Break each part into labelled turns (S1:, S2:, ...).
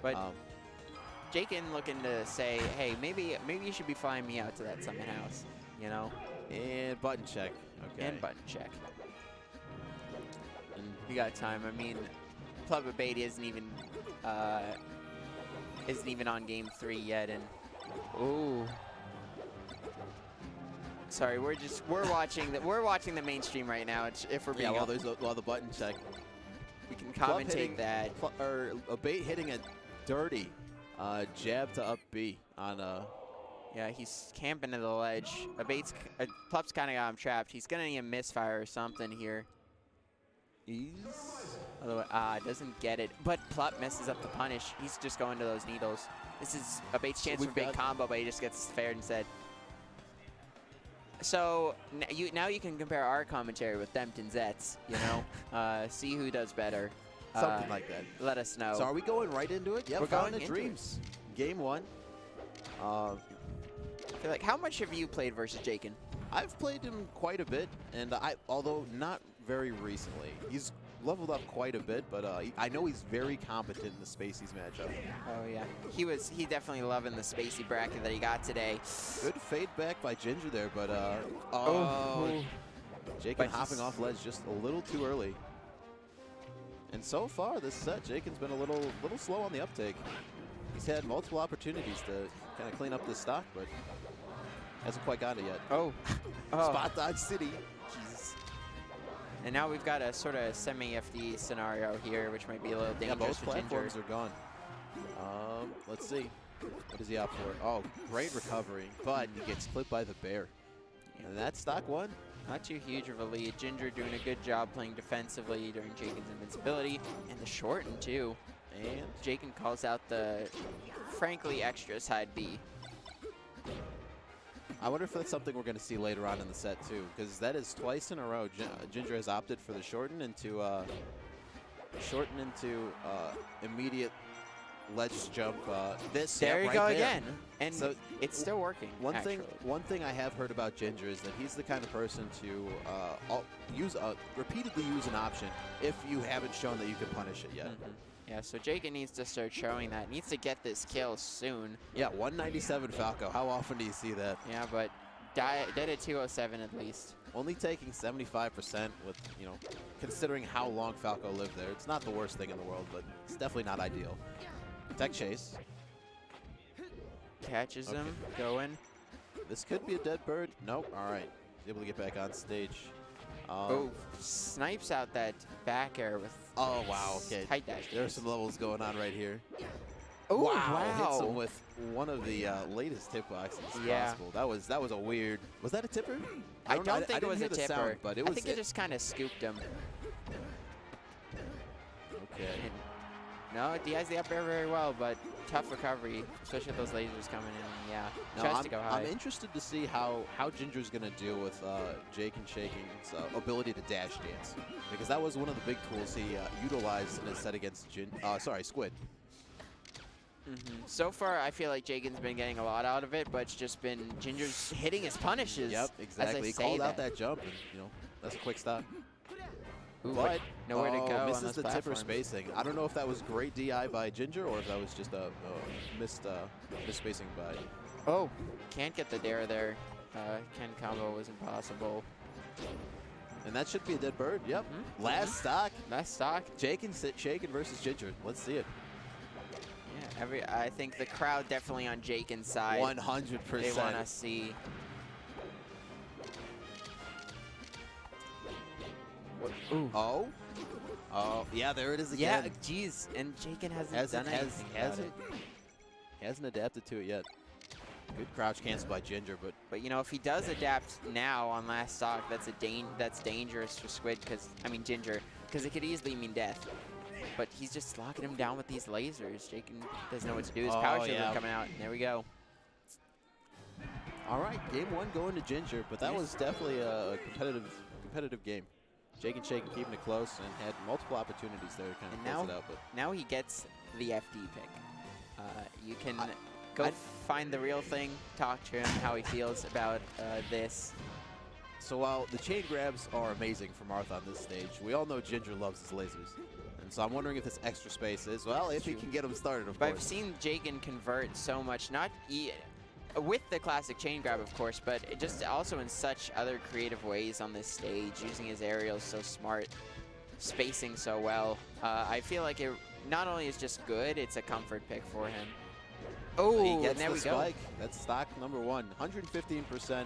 S1: But Jaken looking to say, hey, maybe you should be flying me out to that summon house, you know?
S2: And button check. Okay.
S1: And button check. And we got time. I mean, Plub Abate isn't even on game 3 yet, and ooh. Sorry, we're watching the mainstream right now. If we're being
S2: while the button check,
S1: we can commentate that.
S2: Or Abate hitting a dirty jab to up B on
S1: Yeah, he's camping to the ledge. Plup's kind of got him trapped. He's gonna need a misfire or something here. Otherwise, doesn't get it. But Plup messes up the punish. He's just going to those needles. This is Abate's chance for a big combo, but he just gets fared instead. So now you can compare our commentary with Dempton Zets, you know? See who does better.
S2: Something like that.
S1: Let us know.
S2: So are we going right into it? Yeah,
S1: we're going
S2: into Dreams. Game 1.
S1: I feel like, how much have you played versus Jaken?
S2: I've played him quite a bit, and although not very recently. He's leveled up quite a bit, but I know he's very competent in the Spaceys matchup.
S1: Oh yeah, he definitely loving the Spacey bracket that he got today.
S2: Good fade back by Ginger there, but Jaken hopping off ledge just a little too early. And so far this set, Jaken's been a little slow on the uptake. He's had multiple opportunities to kind of clean up this stock, but hasn't quite got it yet.
S1: Oh.
S2: Spot dodge city.
S1: Jesus. And now we've got a sort of semi-FD scenario here, which might be a little dangerous
S2: for Ginger. Both platforms are gone. Let's see. What is he up for? Oh, great recovery, but he gets clipped by the bear. And that's stock 1.
S1: Not too huge of a lead. Ginger doing a good job playing defensively during Jaken's invincibility, and the shorten too. And Jaken calls out the, frankly, extra side B.
S2: I wonder if that's something we're going to see later on in the set too, because that is twice in a row. Ginger has opted for the shorten into immediate ledge jump.
S1: There you go again, and so it's still working.
S2: One thing I have heard about Ginger is that he's the kind of person to repeatedly use an option if you haven't shown that you can punish it yet.
S1: Mm-hmm. Yeah, so Jaken needs to start showing that. Needs to get this kill soon.
S2: Yeah, 197 Falco. How often do you see that?
S1: Yeah, but dead at 207 at least.
S2: Only taking 75% with, you know, considering how long Falco lived there. It's not the worst thing in the world, but it's definitely not ideal. Tech chase.
S1: Catches him, going.
S2: This could be a dead bird. Nope. All right. He's able to get back on stage.
S1: Snipes out that back air with
S2: wow, okay.
S1: Tight dash.
S2: There's some levels going on right here.
S1: Oh,
S2: wow. Hits him with one of the latest tip boxes possible. That was a weird. Was that a tipper?
S1: I don't think it was a tipper.
S2: Sound, but
S1: I think it just kind of scooped him.
S2: Okay.
S1: No, he has the up air very well, but tough recovery, especially with those lasers coming in. Yeah, tries to go high.
S2: I'm interested to see how Ginger's going to deal with Jakenshaken's ability to dash dance, because that was one of the big tools he utilized in his set against Squid.
S1: So far, I feel like Jaken's been getting a lot out of it, but it's just been Ginger's hitting his punishes.
S2: Yep, exactly. He called out that jump, and you know that's a quick stop.
S1: Ooh, but nowhere to go.
S2: Misses the tipper spacing. I don't know if that was great DI by Ginger or if that was just a missed spacing by.
S1: Oh, can't get the dare there. Ken combo was impossible.
S2: And that should be a dead bird. Yep. Last stock.
S1: Last stock.
S2: Jakenshaken versus Ginger. Let's see it.
S1: Yeah, I think the crowd definitely on Jaken's side.
S2: 100%.
S1: They want to see. Ooh.
S2: Oh, yeah, there it is again.
S1: Yeah, geez, and Jaken hasn't done anything.
S2: He hasn't adapted to it yet. Good crouch cancel by Ginger,
S1: but you know, if he does adapt now on last stock, that's dangerous for Squid, Ginger, because it could easily mean death. But he's just locking him down with these lasers. Jaken doesn't know what to do. His power shield coming out. And there we go.
S2: All right, game 1 going to Ginger, but that was definitely a competitive game. Jakenshaken keeping it close and had multiple opportunities there to kind of close it out. But
S1: now he gets the FD pick. You can go find the real thing, talk to him, how he feels about this.
S2: So while the chain grabs are amazing for Marth on this stage, we all know Ginger loves his lasers. And so I'm wondering if this extra space is, well, if he can get him started, of
S1: But I've
S2: course.
S1: seen Jaken convert so much, with the classic chain grab, of course, but just also in such other creative ways on this stage, using his aerials so smart, spacing so well. I feel like it not only is just good, it's a comfort pick for him. Oh,
S2: He gets
S1: and there
S2: the
S1: we
S2: spike.
S1: go.
S2: That's stock number 1, 115%.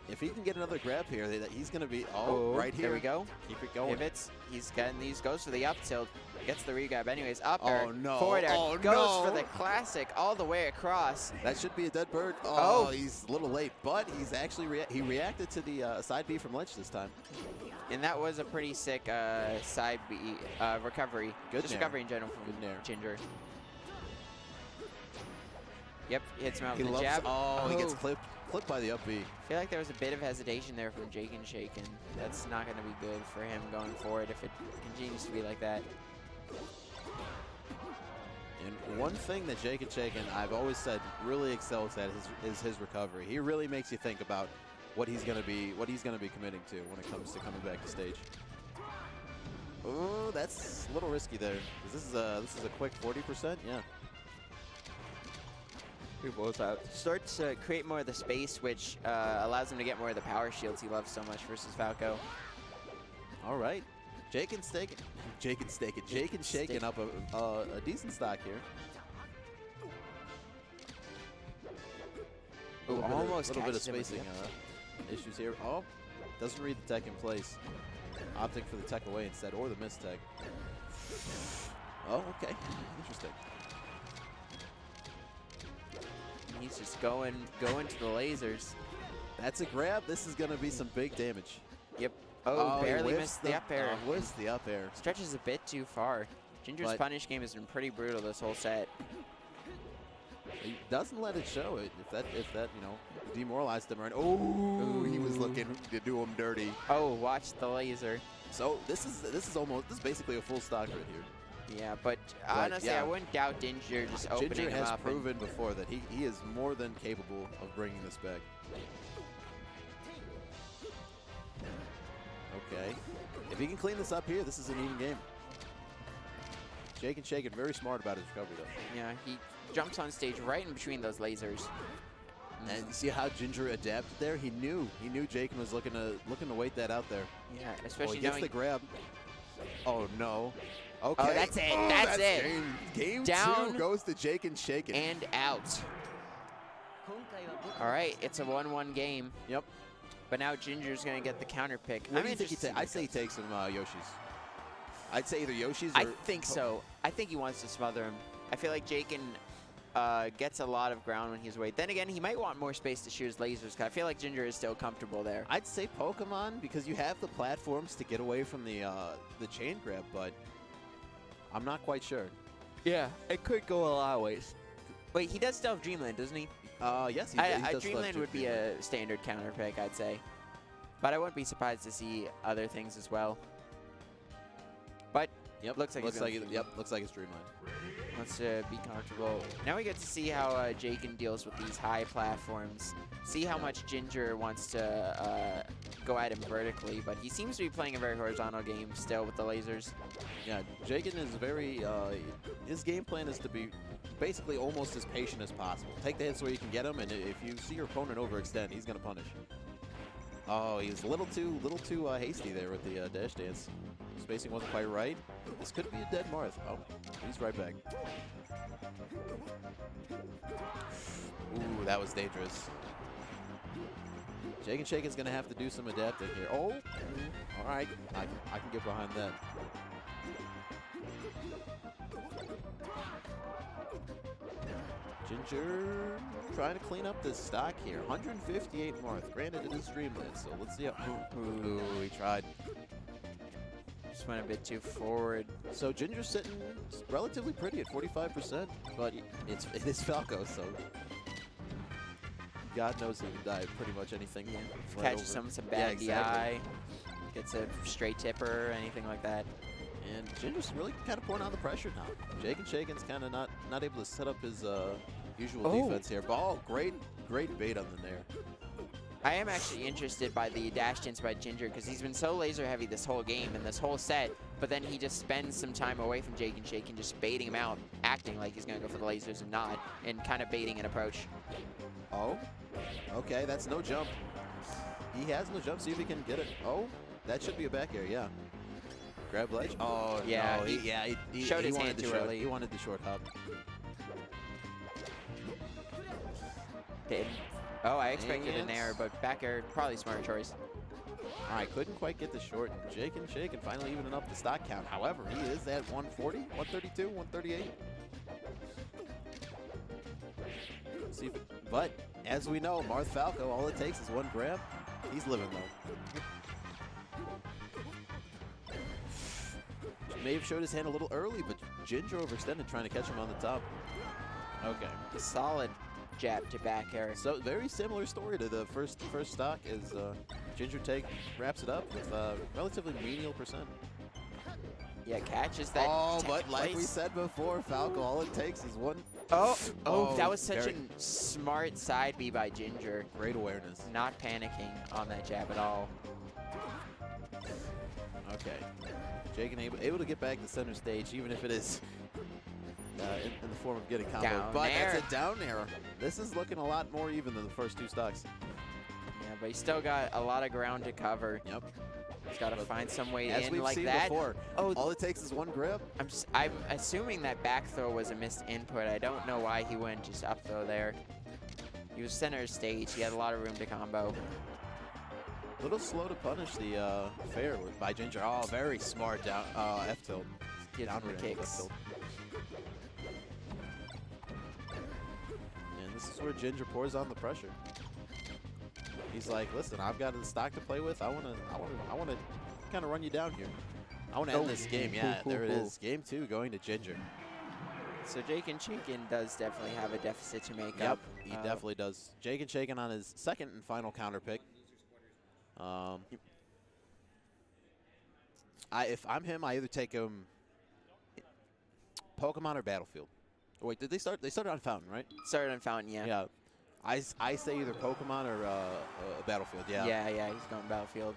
S2: If he can get another grab here, he's going to be right here.
S1: There we go.
S2: Keep it going.
S1: Pivots. He's getting these. Goes for the up tilt. Gets the regrab. Anyways, up air.
S2: Oh, no.
S1: Forward air.
S2: Oh,
S1: goes
S2: no.
S1: for the classic all the way across.
S2: That should be a dead bird.
S1: Oh.
S2: He's a little late, but he's actually he reacted to the side B from Lynch this time.
S1: And that was a pretty sick side B recovery.
S2: Good
S1: Just
S2: nair.
S1: recovery in general from
S2: Good nair.
S1: Ginger. Yep, hits him out
S2: He
S1: with the
S2: loves.
S1: jab.
S2: Oh, he gets clipped by the up B.
S1: I feel like there was a bit of hesitation there from Jakenshaken. That's not going to be good for him going forward if it continues to be like that.
S2: And one thing that Jakenshaken, I've always said, really excels at is his recovery. He really makes you think about what he's going to be committing to when it comes to coming back to stage. Oh, that's a little risky there. This is a quick 40%. Yeah.
S1: Starts to create more of the space, which allows him to get more of the power shields he loves so much versus Falco.
S2: All right. Jakenshaken up a decent stock here.
S1: Ooh, almost
S2: a little bit of
S1: catches him with
S2: spacing
S1: the
S2: issues here. Oh, doesn't read the tech in place. Opting for the tech away instead, or the miss tech. Oh, okay. Interesting.
S1: He's just going to the lasers.
S2: That's a grab. This is going to be some big damage.
S1: Yep. Oh,
S2: he
S1: barely
S2: whiffs
S1: missed the up air.
S2: Whiffs the up air.
S1: Stretches a bit too far. Ginger's punish game has been pretty brutal this whole set.
S2: He doesn't let it show it. If that demoralized him. Right. Oh, he was looking to do him dirty.
S1: Oh, watch the laser.
S2: So this is basically a full stock right here.
S1: Yeah, but honestly, I wouldn't doubt Ginger just opening
S2: Ginger
S1: him
S2: has
S1: up.
S2: proven before that he is more than capable of bringing this back. Okay. If he can clean this up here, this is an even game. Jakenshaken, very smart about his recovery, though.
S1: Yeah, he jumps on stage right in between those lasers.
S2: And you see how Ginger adapted there? He knew Jaken was looking to wait that out there.
S1: Yeah, especially
S2: he gets
S1: knowing
S2: the grab. Oh no. Okay.
S1: Oh, that's it. That's it.
S2: Game
S1: Down
S2: 2 goes to Jakenshaken.
S1: and out. All right, it's a 1-1 game.
S2: Yep.
S1: But now Ginger's gonna get the counter pick.
S2: What do you think he takes? I'd say he takes some Yoshis. I'd say either Yoshis or...
S1: I think so. I think he wants to smother him. I feel like Jaken gets a lot of ground when he's away. Then again, he might want more space to shoot his lasers, because I feel like Ginger is still comfortable there.
S2: I'd say Pokemon, because you have the platforms to get away from the chain grab, but I'm not quite sure.
S1: Yeah, it could go a lot of ways. Wait, he does still have Dreamland, doesn't he?
S2: Yes, he does.
S1: Dreamland would be a standard counter pick, I'd say. But I wouldn't be surprised to see other things as well. But
S2: yep,
S1: looks like it's
S2: Dreamland.
S1: Let's be comfortable. Now we get to see how Jaken deals with these high platforms. See how much Ginger wants to go at him vertically, but he seems to be playing a very horizontal game still with the lasers.
S2: Yeah, Jaken is very, his game plan is to be basically almost as patient as possible. Take the hits where you can get them, and if you see your opponent overextend, he's going to punish. Oh, he's a little too hasty there with the dash dance. Spacing wasn't quite right. This could be a dead Marth. Oh, he's right back. Ooh, that was dangerous. Jakenshaken's going to have to do some adapting here. Oh, all right. I can get behind that. Ginger trying to clean up this stock here. 158 Marth. Granted, it is Dreamland, so let's see how... Ooh, he tried.
S1: Just went a bit too forward.
S2: So Ginger's sitting relatively pretty at 45%, but it is Falco, so God knows he can die pretty much anything.
S1: Yeah. Catches some bad DI, gets a straight tipper, anything like that.
S2: And Ginger's really kind of pouring on the pressure now. Jakenshaken's kind of not able to set up his usual defense here. Ball, great bait on the nair.
S1: I am actually interested by the dash dance by Ginger because he's been so laser heavy this whole game and this whole set. but then he just spends some time away from Jakenshaken, just baiting him out, acting like he's going to go for the lasers and not, and kind of baiting an approach.
S2: Oh, okay, that's no jump. He has no jump, see if he can get it. Oh, that should be a back air, yeah. Grab ledge. Oh,
S1: yeah,
S2: no,
S1: he showed his hand too early.
S2: He wanted the short hop.
S1: Did. Oh, I expected an air, but back air, probably smart choice.
S2: All right, couldn't quite get the short. Jakenshaken finally evening up the stock count. However, he is at 140, 132, 138. See if it, but as we know, Marth Falco, all it takes is one grab. He's living though. May have showed his hand a little early, but Ginger overextended trying to catch him on the top. Okay.
S1: Solid jab to back air.
S2: So very similar story to the first stock as Ginger wraps it up with relatively menial percent.
S1: Yeah, catches that.
S2: Oh, but like we said before, Falco, all it takes is one.
S1: Oh, that was such a smart side B by Ginger.
S2: Great awareness.
S1: Not panicking on that jab at all.
S2: Okay. Jaken able to get back to center stage, even if it is in the form of getting combo.
S1: Down
S2: but
S1: air.
S2: that's a down air. This is looking a lot more even than the first two stocks.
S1: Yeah, but he's still got a lot of ground to cover.
S2: Yep.
S1: He's got to find some way
S2: As
S1: in
S2: we've
S1: like
S2: seen
S1: that.
S2: Before,
S1: oh,
S2: all it takes is one grab.
S1: I'm assuming that back throw was a missed input. I don't know why he went just up throw there. He was center stage. He had a lot of room to combo.
S2: A little slow to punish the fair by Ginger. Oh, very smart down F tilt.
S1: Gives him the kicks.
S2: And this is where Ginger pours on the pressure. He's like, listen, I've got the stock to play with. I wanna kind of run you down here. I want to end this game. Yeah, there it is. Game 2 going to Ginger.
S1: So Jakenshaken does definitely have a deficit to make
S2: Yep,
S1: up.
S2: he definitely does. Jakenshaken on his second and final counter pick. If I'm him, I either take him Pokemon or Battlefield. Oh, wait, did they start? They started on Fountain, right?
S1: Started on Fountain, yeah.
S2: Yeah. I say either Pokemon or Battlefield, yeah.
S1: Yeah, he's going Battlefield.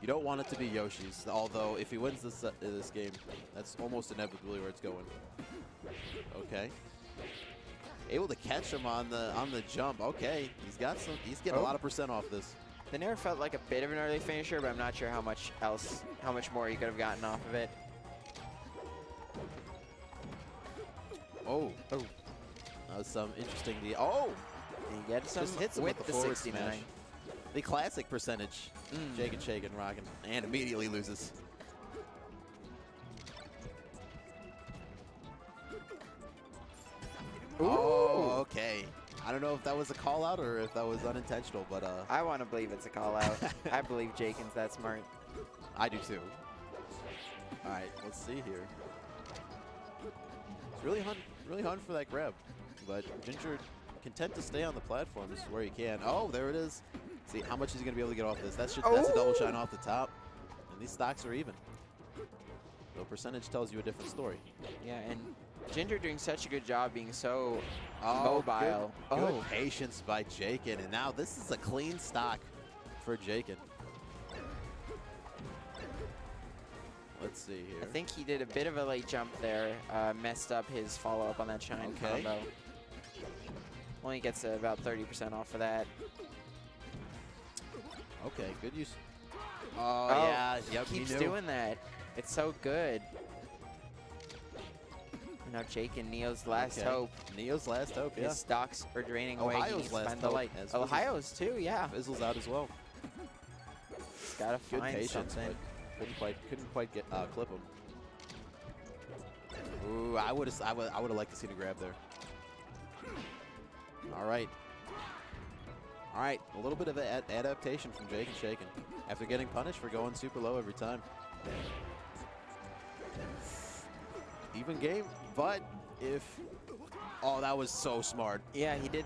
S2: You don't want it to be Yoshi's, although if he wins this game, that's almost inevitably where it's going. Okay. Able to catch him on the jump. Okay, he's getting a lot of percent off this.
S1: The Nair felt like a bit of an early finisher, but I'm not sure how much more he could have gotten off of it.
S2: Oh. That was some interesting. He
S1: gets some
S2: just hits him
S1: with
S2: the
S1: the
S2: forward
S1: 69.
S2: smash. The classic percentage. Jakenshaken rocking, and immediately loses.
S1: Ooh.
S2: Oh, okay. I don't know if that was a call out or if that was unintentional, but
S1: I want to believe it's a call out. I believe Jaken's that smart.
S2: I do too. All right, let's see here. It's really hunting for that grab, but Ginger content to stay on the platform is where he can. Oh, there it is. See how much is he gonna be able to get off this? That's a double shine off the top, and these stocks are even. The percentage tells you a different story.
S1: Yeah, and Ginger doing such a good job being so mobile.
S2: Good patience by Jaken, and now this is a clean stock for Jaken. Let's see here.
S1: I think he did a bit of a late jump there, messed up his follow-up on that shine combo. Only gets about 30% off of that.
S2: Okay, good use. Oh yeah, yep,
S1: keeps doing that. It's so good. Now Jaken, Neo's last hope.
S2: Neo's last hope, yeah.
S1: His stocks are draining away.
S2: Ohio's last
S1: find the light. Ohio's too, yeah.
S2: Fizzles out as well.
S1: He's gotta find something.
S2: Couldn't quite get clip him. Ooh, I would have liked to see the grab there. All right, a little bit of adaptation from Jakenshaken after getting punished for going super low every time. Even game, but that was so smart.
S1: Yeah, he did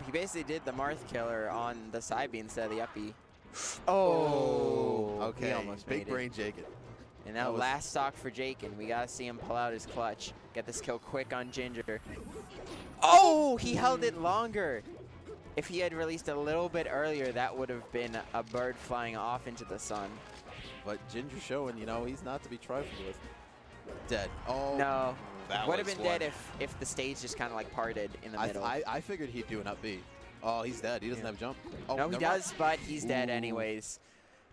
S1: he basically did the Marth killer on the side B instead of the up B. Oh,
S2: okay.
S1: He almost
S2: Big
S1: made
S2: brain
S1: it.
S2: Jaken.
S1: And now last stock for Jaken. We gotta see him pull out his clutch. Get this kill quick on Ginger. Oh, he held it longer. If he had released a little bit earlier, that would have been a bird flying off into the sun.
S2: but Ginger showing, you know, he's not to be trifled with. Dead. Oh.
S1: No.
S2: That
S1: Would have
S2: was
S1: been dead if the stage just kind of like parted in the middle.
S2: I figured he'd do an up B. Oh, he's dead. He doesn't have jump. Oh,
S1: no, he does, but he's dead
S2: Ooh.
S1: anyways.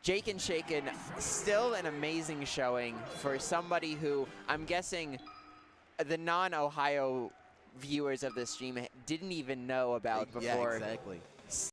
S1: Jakenshaken, still an amazing showing for somebody who I'm guessing the non-Ohio viewers of this stream didn't even know about before.
S2: Yeah, exactly.